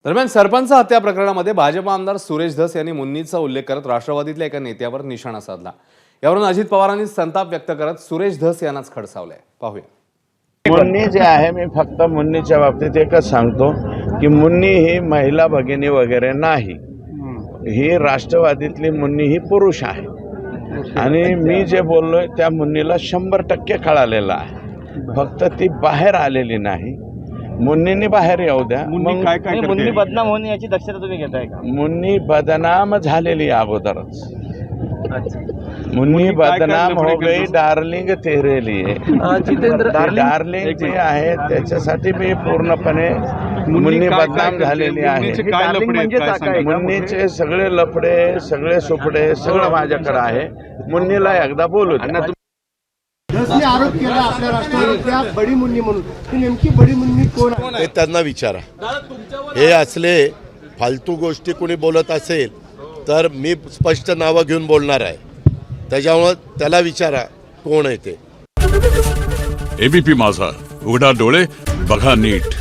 दरम्यान सरपंच हत्या प्रकरणामध्ये भाजप आमदार सुरेश धस यांनी मुन्नीचा उल्लेख करत राष्ट्रवादीतल्या एका नेत्यावर निशाणा साधला। यावरून अजित पवारांनी संताप व्यक्त करत सुरेश धस यांनाच खडसावलंय। पाहूया। मुन्नी जे आहे, मी फक्त मुन्नीच्या बाबतीत एकच सांगतो की मुन्नी ही महिला भगिनी वगैरे नाही, ही राष्ट्रवादीतली मुन्नी ही पुरुष आहे आणि मी जे बोललोय त्या मुन्नीला 100% कळालेलं आहे, फक्त ती बाहेर आलेली नाही। मुन्नीने बाहेर येऊ द्या। मग काय मुन्नी बदनाम होणे याची दक्षता तुम्ही घेताय का? मुन्नी बदनाम झालेली अगोदरच, मुन्नी बदनाम हो गई, डार्लिंग तेरे लिए। डार्लिंग जे आहे त्याच्यासाठी मी पूर्णपणे मुन्नी बदनाम झालेली आहे। मुन्नीचे सगळे लफडे, सगळे सुपडे सगळं माझ्याकडे आहे। मुन्नीला एकदा बोलू द्या। धसने आरोप केला आपल्या राष्ट्रवादीच्या बडी मुन्नी म्हणून, ती नेमकी बडी मुन्नी कोण आहे ते त्यांना विचारा। हे असले फालतू गोष्टी कोणी बोलत असेल तर मी स्पष्ट नावं घेऊन बोलणार आहे, त्याच्यामुळे त्याला विचारा कोण आहे ते। एबीपी माझा, उघडा डोळे बघा नीट।